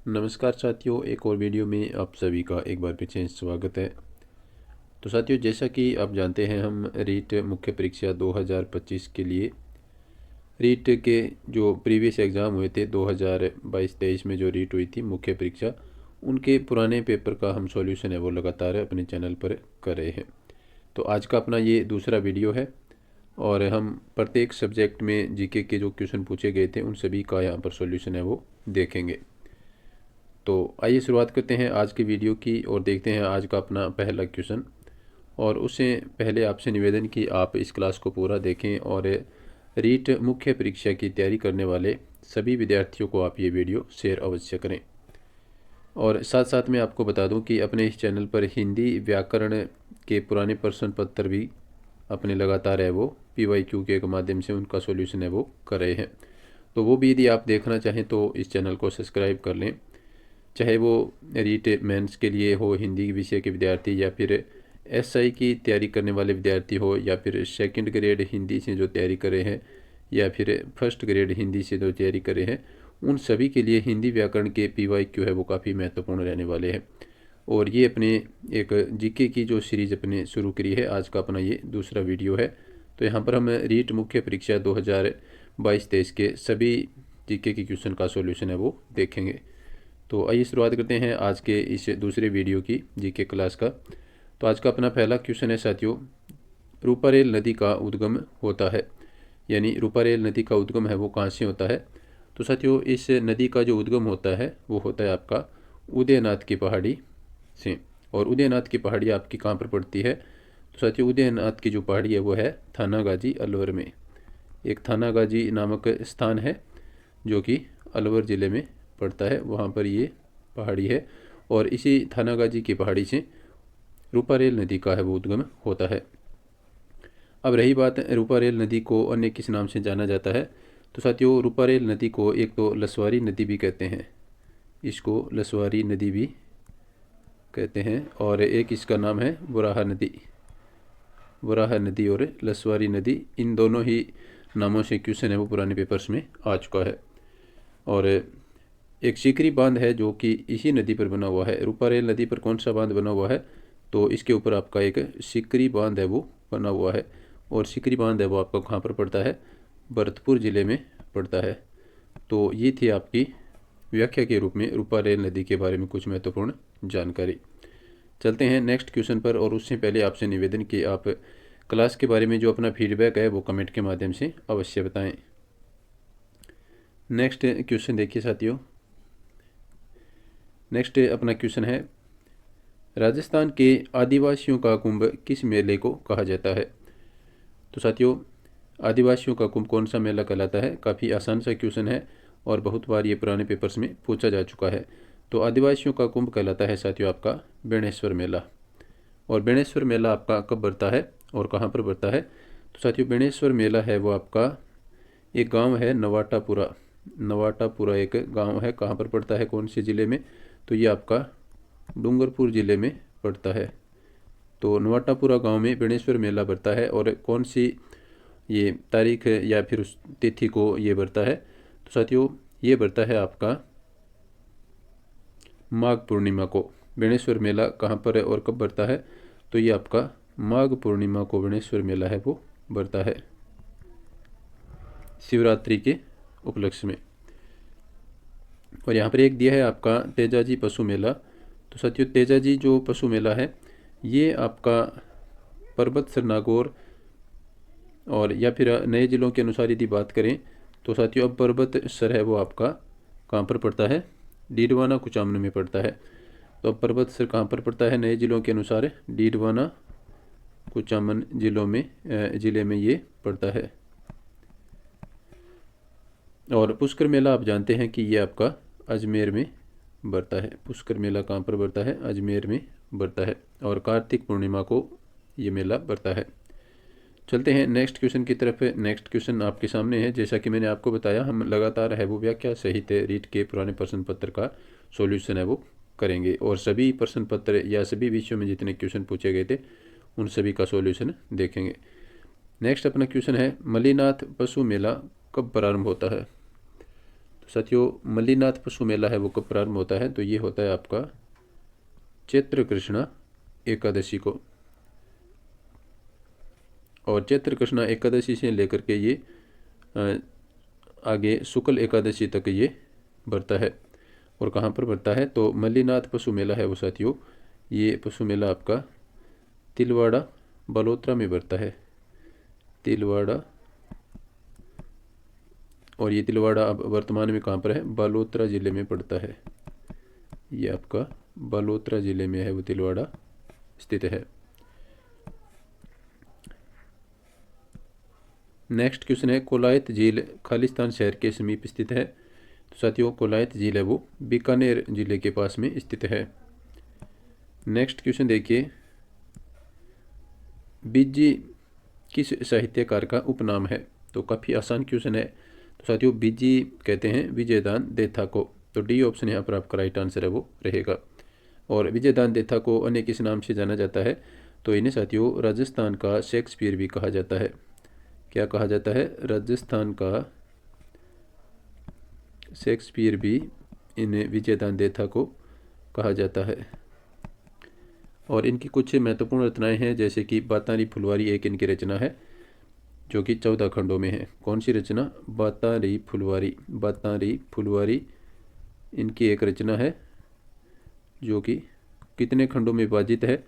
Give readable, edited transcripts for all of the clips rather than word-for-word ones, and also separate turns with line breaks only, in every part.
नमस्कार साथियों, एक और वीडियो में आप सभी का एक बार फिर से स्वागत है। तो साथियों, जैसा कि आप जानते हैं, हम रीट मुख्य परीक्षा 2025 के लिए रीट के जो प्रीवियस एग्ज़ाम हुए थे 2022-23 में जो रीट हुई थी मुख्य परीक्षा, उनके पुराने पेपर का हम सॉल्यूशन है वो लगातार अपने चैनल पर कर रहे हैं। तो आज का अपना ये दूसरा वीडियो है और हम प्रत्येक सब्जेक्ट में जीके के जो क्वेश्चन पूछे गए थे उन सभी का यहाँ पर सॉल्यूशन है वो देखेंगे। तो आइए शुरुआत करते हैं आज की वीडियो की और देखते हैं आज का अपना पहला क्वेश्चन। और उससे पहले आपसे निवेदन कि आप इस क्लास को पूरा देखें और रीट मुख्य परीक्षा की तैयारी करने वाले सभी विद्यार्थियों को आप ये वीडियो शेयर अवश्य करें। और साथ साथ मैं आपको बता दूं कि अपने इस चैनल पर हिंदी व्याकरण के पुराने प्रश्न पत्र भी अपने लगातार है वो PYQ के माध्यम से उनका सॉल्यूशन है वो कर रहे हैं। तो वो भी यदि आप देखना चाहें तो इस चैनल को सब्सक्राइब कर लें, चाहे वो रीट मेंस के लिए हो हिंदी विषय के विद्यार्थी, या फिर SI की तैयारी करने वाले विद्यार्थी हो, या फिर सेकंड ग्रेड हिंदी से जो तैयारी कर रहे हैं, या फिर फर्स्ट ग्रेड हिंदी से जो तैयारी कर रहे हैं, उन सभी के लिए हिंदी व्याकरण के PYQ है वो काफ़ी महत्वपूर्ण रहने वाले हैं। और ये अपने एक जीके की जो सीरीज़ अपने शुरू करी है, आज का अपना ये दूसरा वीडियो है। तो यहाँ पर हम रीट मुख्य परीक्षा 2022-23 के सभी जीके के क्वेश्चन का सॉल्यूशन है वो देखेंगे। तो आइए शुरुआत करते हैं आज के इस दूसरे वीडियो की जीके क्लास का। तो आज का अपना पहला क्वेश्चन है साथियों, रूपारेल नदी का उद्गम होता है, यानी रूपारेल नदी का उद्गम है वो कहाँ से होता है। तो साथियों, इस नदी का जो उद्गम होता है वो होता है आपका उदयनाथ की पहाड़ी से। और उदयनाथ की पहाड़ी आपकी कहाँ पर पड़ती है। तो साथियों, उदयनाथ की जो पहाड़ी है वो है थानागाजी अलवर में। एक थानागाजी नामक स्थान है जो कि अलवर ज़िले में पड़ता है, वहाँ पर ये पहाड़ी है। और इसी थानागाजी की पहाड़ी से रूपारेल नदी का है वो उद्गम होता है। अब रही बात रूपारेल नदी को अन्य किस नाम से जाना जाता है। तो साथियों, रूपारेल नदी को एक तो लसवारी नदी भी कहते हैं, इसको लसवारी नदी भी कहते हैं, और एक इसका नाम है बुराहा नदी। बुराहा नदी और लसवारी नदी, इन दोनों ही नामों से क्वेश्चन है वो पुराने पेपर्स में आ चुका है। और एक सीकरी बांध है जो कि इसी नदी पर बना हुआ है। रूपारेल नदी पर कौन सा बांध बना हुआ है, तो इसके ऊपर आपका एक सीकरी बांध है वो बना हुआ है। और सीकरी बांध है वो आपका कहाँ पर पड़ता है, भरतपुर ज़िले में पड़ता है। तो ये थी आपकी व्याख्या के रूप में रूपारेल नदी के बारे में कुछ महत्वपूर्ण जानकारी। चलते हैं नेक्स्ट क्वेश्चन पर, और उससे पहले आपसे निवेदन कि आप क्लास के बारे में जो अपना फीडबैक है वो कमेंट के माध्यम से अवश्य बताएं। नेक्स्ट क्वेश्चन देखिए साथियों, नेक्स्ट अपना क्वेश्चन है, राजस्थान के आदिवासियों का कुंभ किस मेले को कहा जाता है। तो साथियों, आदिवासियों का कुंभ कौन सा मेला कहलाता है। काफ़ी आसान सा क्वेश्चन है और बहुत बार ये पुराने पेपर्स में पूछा जा चुका है। तो आदिवासियों का कुंभ कहलाता है साथियों आपका बेणेश्वर मेला। और बेणेश्वर मेला आपका कब बढ़ता है और कहाँ पर बढ़ता है। तो साथियों, बेणेश्वर मेला है वो आपका एक गांव है नवाटापुरा। नवाटापुरा एक गांव है, कहाँ पर पड़ता है, कौन से ज़िले में। तो ये आपका डूंगरपुर ज़िले में पड़ता है। तो नवाटापुरा गांव में बेणेश्वर मेला बढ़ता है, और कौन सी ये तारीख या फिर उस तिथि को ये बढ़ता है। तो साथियों, ये बढ़ता है आपका माघ पूर्णिमा को। बेणेश्वर मेला कहाँ पर है और कब बढ़ता है। तो ये आपका माघ पूर्णिमा को बेणेश्वर मेला है वो बढ़ता है, शिवरात्रि के उपलक्ष्य में। और यहाँ पर एक दिया है आपका तेजाजी पशु मेला। तो साथियों, तेजाजी जो पशु मेला है ये आपका परबतसर नागौर, और या फिर नए ज़िलों के अनुसार यदि बात करें तो साथियों अब परबतसर है वो आपका कहाँ पर पड़ता है, डीडवाना कुचामन में पड़ता है। तो अब परबतसर कहाँ पर पड़ता है नए ज़िलों के अनुसार, डीडवाना कुचामन ज़िले में ये पड़ता है। और पुष्कर मेला आप जानते हैं कि ये आपका अजमेर में बढ़ता है। पुष्कर मेला कहाँ पर बढ़ता है, अजमेर में बढ़ता है। और कार्तिक पूर्णिमा को ये मेला बढ़ता है। चलते हैं नेक्स्ट क्वेश्चन की तरफ। नेक्स्ट क्वेश्चन आपके सामने है। जैसा कि मैंने आपको बताया, हम लगातार है वो व्याख्या सहित रीट के पुराने प्रश्न पत्र का सॉल्यूशन है वो करेंगे, और सभी प्रश्न पत्र या सभी विषयों में जितने क्वेश्चन पूछे गए थे उन सभी का सॉल्यूशन देखेंगे। नेक्स्ट अपना क्वेश्चन है, मलीनाथ पशु मेला कब प्रारंभ होता है। तो साथियों मल्लीनाथ पशु मेला है वो कब प्रारंभ होता है, तो ये होता है आपका चैत्र कृष्णा एकादशी को। और चैत्र कृष्णा एकादशी से लेकर के ये आगे शुक्ल एकादशी तक ये बढ़ता है। और कहाँ पर बढ़ता है, तो मल्लीनाथ पशु मेला है वो साथियों, ये पशु मेला आपका तिलवाड़ा बलोत्रा में बढ़ता है। तिलवाड़ा, और ये तिलवाड़ा अब वर्तमान में कहाँ पर है, बालोतरा ज़िले में पड़ता है। ये आपका बालोतरा ज़िले में है वो तिलवाड़ा स्थित है। नेक्स्ट क्वेश्चन है, कोलायत झील खालिस्तान शहर के समीप स्थित है। तो साथियों कोलायत झील है वो बीकानेर जिले के पास में स्थित है। नेक्स्ट क्वेश्चन देखिए, बिज्जी किस साहित्यकार का उपनाम है। तो काफ़ी आसान क्वेश्चन है। तो साथियों बिज्जी कहते हैं विजयदान देथा को। तो डी ऑप्शन यहाँ पर आपका राइट आंसर है वो रहेगा। और विजयदान देथा को अन्य किस नाम से जाना जाता है, तो इन्हें साथियों राजस्थान का शेक्सपियर भी कहा जाता है। क्या कहा जाता है, राजस्थान का शेक्सपियर भी इन्हें विजयदान देथा को कहा जाता है। और इनकी कुछ महत्वपूर्ण रचनाएं हैं, जैसे कि बातारी फुलवारी एक इनकी रचना है जो कि 14 खंडों में है। कौन सी रचना, बातारी फुलवारी। बातारी फुलवारी इनकी एक रचना है जो कि कितने खंडों में विभाजित है,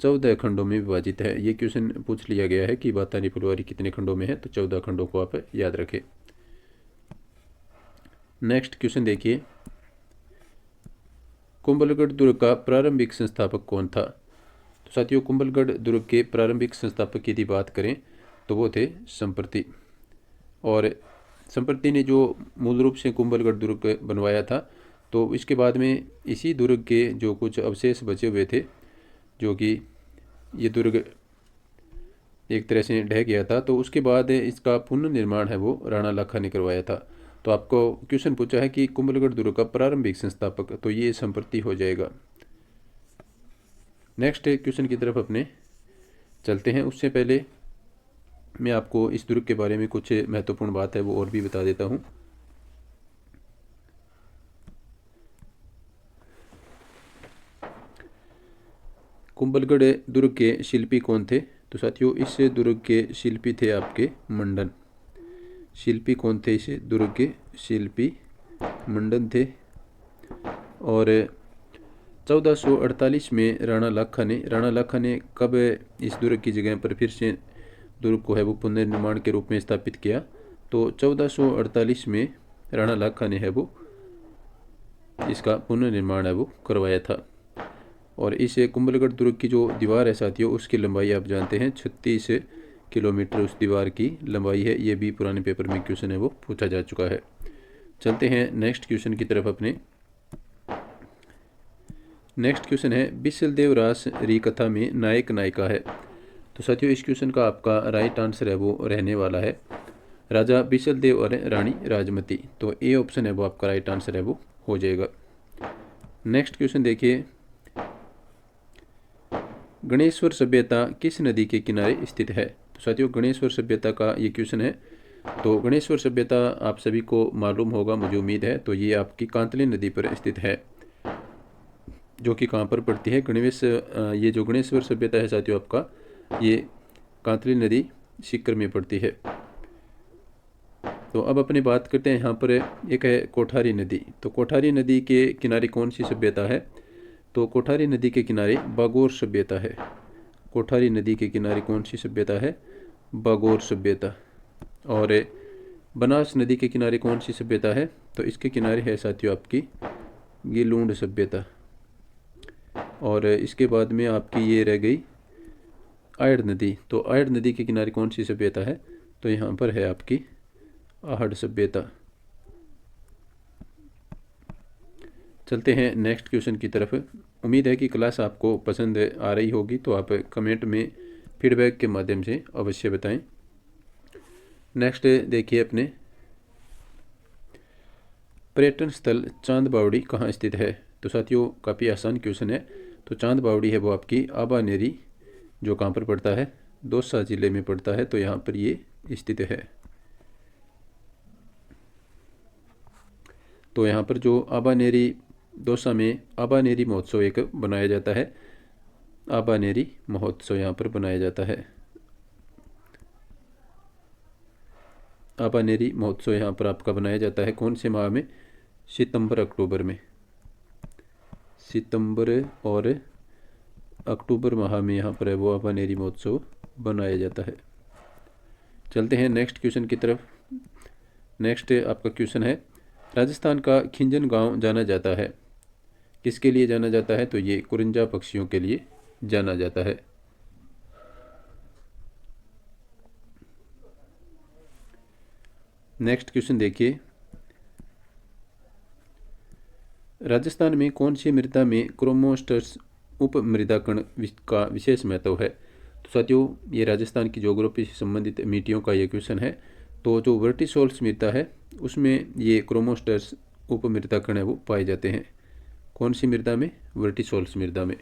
14 खंडों में विभाजित है। ये क्वेश्चन पूछ लिया गया है कि बातारी फुलवारी कितने खंडों में है, तो 14 खंडों को आप याद रखें। नेक्स्ट क्वेश्चन देखिए, कुंभलगढ़ दुर्ग का प्रारंभिक संस्थापक कौन था। तो साथियों कुंभलगढ़ दुर्ग के प्रारंभिक संस्थापक की यदि बात करें तो वो थे संप्रति। और संप्रति ने जो मूल रूप से कुंभलगढ़ दुर्ग बनवाया था, तो इसके बाद में इसी दुर्ग के जो कुछ अवशेष बचे हुए थे, जो कि ये दुर्ग एक तरह से ढह गया था, तो उसके बाद इसका पुनर्निर्माण है वो राणा लाखा ने करवाया था। तो आपको क्वेश्चन पूछा है कि कुंभलगढ़ दुर्ग का प्रारंभिक संस्थापक, तो ये संप्रति हो जाएगा। नेक्स्ट क्वेश्चन की तरफ अपने चलते हैं। उससे पहले मैं आपको इस दुर्ग के बारे में कुछ महत्वपूर्ण बात है वो और भी बता देता हूँ। कुंभलगढ़ दुर्ग के शिल्पी कौन थे। तो साथियों इस दुर्ग के शिल्पी थे आपके मंडन। शिल्पी कौन थे, इस दुर्ग के शिल्पी मंडन थे। और 1448 में राणा लाखा ने कब इस दुर्ग की जगह पर फिर से दुर्ग को है वो पुनर्निर्माण के रूप में स्थापित किया, तो 1448 में राणा लाखा ने है वो इसका पुनर्निर्माण है वो करवाया था। और इस कुंभलगढ़ दुर्ग की जो दीवार है साथियों, उसकी लंबाई आप जानते हैं 36 किलोमीटर उस दीवार की लंबाई है। ये भी पुराने पेपर में क्वेश्चन है वो पूछा जा चुका है। चलते हैं नेक्स्ट क्वेश्चन की तरफ अपने। नेक्स्ट क्वेश्चन है, बिसलदेव रास री कथा में नायक नायिका है। तो साथियों इस क्वेश्चन का आपका राइट आंसर है वो रहने वाला है राजा बिसलदेव और रानी राजमती। तो ए ऑप्शन है वो आपका राइट आंसर है वो हो जाएगा। नेक्स्ट क्वेश्चन देखिए, गणेश्वर सभ्यता किस नदी के किनारे स्थित है। तो साथियों गणेश्वर सभ्यता का ये क्वेश्चन है। तो गणेश्वर सभ्यता आप सभी को मालूम होगा, मुझे उम्मीद है। तो ये आपकी कांतली नदी पर स्थित है, जो कि कहाँ पर पड़ती है, ये जो गणेश्वर सभ्यता है साथियों आपका, ये कांतली नदी सीकर में पड़ती है। तो अब अपनी बात करते हैं, यहाँ पर एक है कोठारी नदी। तो कोठारी नदी के किनारे कौन सी सभ्यता है, तो कोठारी नदी के किनारे बागोर सभ्यता है। कोठारी नदी के किनारे कौन सी सभ्यता है, बागोर सभ्यता। और बनास नदी के किनारे कौन सी सभ्यता है, तो इसके किनारे है साथियों आपकी गिलूंड सभ्यता। और इसके बाद में आपकी ये रह गई आयड़ नदी। तो आयड़ नदी के किनारे कौन सी सभ्यता है, तो यहाँ पर है आपकी आहड़ सभ्यता। चलते हैं नेक्स्ट क्वेश्चन की तरफ। उम्मीद है कि क्लास आपको पसंद आ रही होगी, तो आप कमेंट में फीडबैक के माध्यम से अवश्य बताएं। नेक्स्ट देखिए अपने, पर्यटन स्थल चांद बावड़ी कहाँ स्थित है। तो साथियों काफ़ी आसान क्वेश्चन है। तो चांद बावड़ी है वो आपकी आबानेरी, जो कहाँ पर पड़ता है, दौसा जिले में पड़ता है। तो यहाँ पर ये स्थित है। तो यहाँ पर जो आबानेरी दौसा में आबानेरी महोत्सव एक बनाया जाता है, आबानेरी महोत्सव यहाँ पर बनाया जाता है। आबानेरी महोत्सव यहाँ पर आपका बनाया जाता है कौन से माह में? सितंबर अक्टूबर में। सितंबर और अक्टूबर माह में यहाँ पर है वो आबानेरी महोत्सव बनाया जाता है। चलते हैं नेक्स्ट क्वेश्चन की तरफ। नेक्स्ट आपका क्वेश्चन है, राजस्थान का खिंजन गांव जाना जाता है, किसके लिए जाना जाता है? तो ये कुरिंजा पक्षियों के लिए जाना जाता है। नेक्स्ट क्वेश्चन देखिए, राजस्थान में कौन सी मृदा में क्रोमोस्टर्स उप मृदा कण का विशेष महत्व है? तो साथियों ये राजस्थान की ज्योग्राफी से संबंधित मिट्टियों का ये क्वेश्चन है। तो जो वर्टिसोल्स मृदा है उसमें ये क्रोमोस्टर्स उप मृदा कण है वो पाए जाते हैं। कौन सी मृदा में? वर्टिसोल्स मृदा में।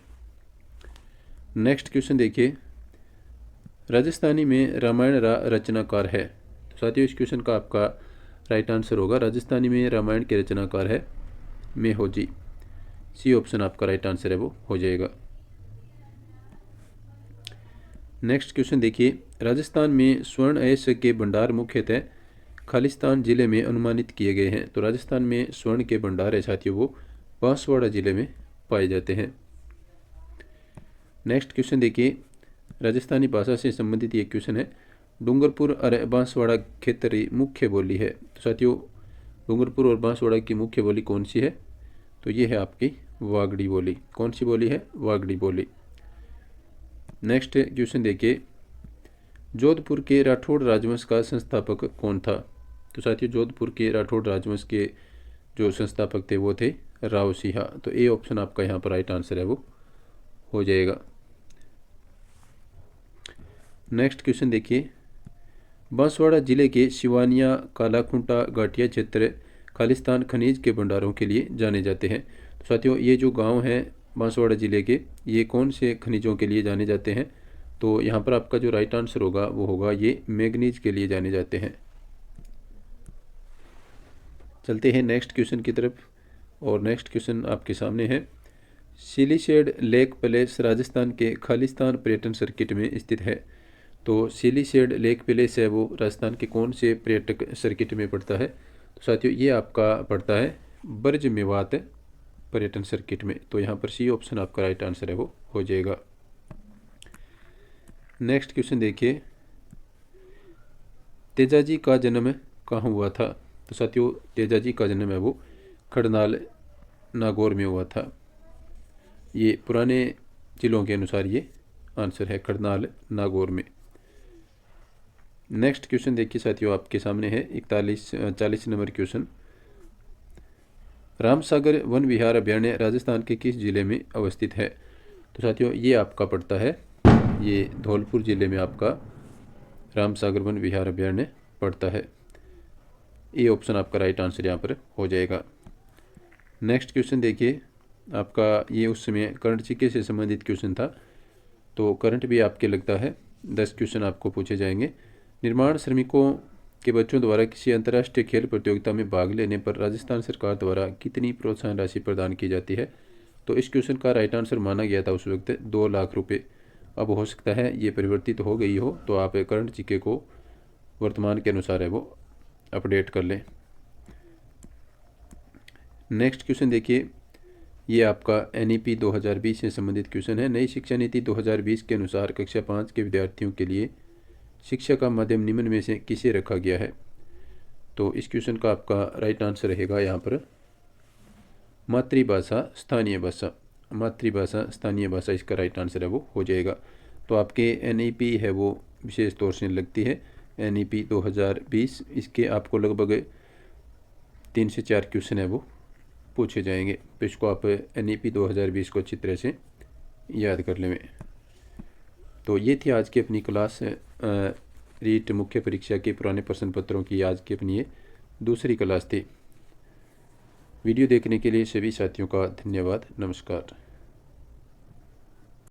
नेक्स्ट क्वेश्चन देखिए, राजस्थानी में रामायण रचनाकार है। तो साथियों इस क्वेश्चन का आपका राइट आंसर होगा, राजस्थानी में रामायण के रचनाकार है मेहोजी। सी ऑप्शन आपका राइट आंसर है वो हो जाएगा। नेक्स्ट क्वेश्चन देखिए, राजस्थान में स्वर्ण अयस्क के भंडार मुख्यतः खालिस्तान जिले में अनुमानित किए गए हैं। तो राजस्थान में स्वर्ण के भंडार है साथियों वो बांसवाड़ा जिले में पाए जाते हैं। नेक्स्ट क्वेश्चन देखिए, राजस्थानी भाषा से संबंधित ये क्वेश्चन है, डूंगरपुर और बांसवाड़ा क्षेत्रीय मुख्य बोली है। तो साथियों डूंगरपुर और बांसवाड़ा की मुख्य बोली कौन सी है? तो ये है आपकी वागड़ी बोली। कौन सी बोली है? वागड़ी बोली। नेक्स्ट क्वेश्चन देखिए, जोधपुर के राठौड़ राजवंश का संस्थापक कौन था? तो साथियों जोधपुर के राठौड़ राजवंश के जो संस्थापक थे वो थे राव सिंह। तो ए ऑप्शन आपका यहाँ पर राइट आंसर है वो हो जाएगा। नेक्स्ट क्वेश्चन देखिए, बांसवाड़ा जिले के सिवानिया कालाखुंटा घाटिया क्षेत्र खालिस्तान खनिज के भंडारों के लिए जाने जाते हैं। तो साथियों ये जो गांव हैं बांसवाड़ा जिले के, ये कौन से खनिजों के लिए जाने जाते हैं? तो यहाँ पर आपका जो राइट आंसर होगा वो होगा ये मैग्नीज के लिए जाने जाते हैं। चलते हैं नेक्स्ट क्वेश्चन की तरफ और नेक्स्ट क्वेश्चन आपके सामने है, सिलीशेड लेक पैलेस राजस्थान के खालिस्तान पर्यटन सर्किट में स्थित है। तो सिलीशेड लेक पैलेस है वो राजस्थान के कौन से पर्यटक सर्किट में पड़ता है? तो साथियों ये आपका पड़ता है बर्ज मेवात पर्यटन सर्किट में। तो यहाँ पर सी ऑप्शन आपका राइट आंसर है वो हो जाएगा। नेक्स्ट क्वेश्चन देखिए, तेजाजी का जन्म कहाँ हुआ था? तो साथियों तेजाजी का जन्म है वो खड़नाल नागौर में हुआ था। ये पुराने जिलों के अनुसार ये आंसर है खड़नाल नागौर में। नेक्स्ट क्वेश्चन देखिए साथियों आपके सामने है 40 नंबर क्वेश्चन, रामसागर वन विहार अभ्यारण्य राजस्थान के किस जिले में अवस्थित है? तो साथियों ये आपका पड़ता है, ये धौलपुर जिले में आपका रामसागर वन विहार अभ्यारण्य पड़ता है। ये ऑप्शन आपका राइट आंसर यहाँ पर हो जाएगा। नेक्स्ट क्वेश्चन देखिए आपका, ये उस समय करंट जीके से संबंधित क्वेश्चन था, तो करंट भी आपके लगता है 10 क्वेश्चन आपको पूछे जाएंगे। निर्माण श्रमिकों के बच्चों द्वारा किसी अंतर्राष्ट्रीय खेल प्रतियोगिता में भाग लेने पर राजस्थान सरकार द्वारा कितनी प्रोत्साहन राशि प्रदान की जाती है? तो इस क्वेश्चन का राइट आंसर माना गया था उस वक्त 2 लाख रुपये। अब हो सकता है ये परिवर्तित हो गई हो, तो आप करंट जीके को वर्तमान के अनुसार है वो अपडेट कर लें। नेक्स्ट क्वेश्चन देखिए, ये आपका NEP 2020 से संबंधित क्वेश्चन है। नई शिक्षा नीति 2020 के अनुसार कक्षा 5 के विद्यार्थियों के लिए शिक्षा का माध्यम निम्न में से किसे रखा गया है? तो इस क्वेश्चन का आपका राइट आंसर रहेगा यहाँ पर मातृभाषा स्थानीय भाषा। मातृभाषा स्थानीय भाषा इसका राइट आंसर है वो हो जाएगा। तो आपके NEP है वो विशेष तौर से लगती है NEP 2020, इसके आपको लगभग 3 से 4 क्वेश्चन है वो पूछे जाएंगे। तो इसको आप NEP 2020 को अच्छी तरह से याद कर लें। तो ये थी आज की अपनी क्लास रीट मुख्य परीक्षा के पुराने प्रश्न पत्रों की आज की अपनी ये दूसरी क्लास थी। वीडियो देखने के लिए सभी साथियों का धन्यवाद। नमस्कार।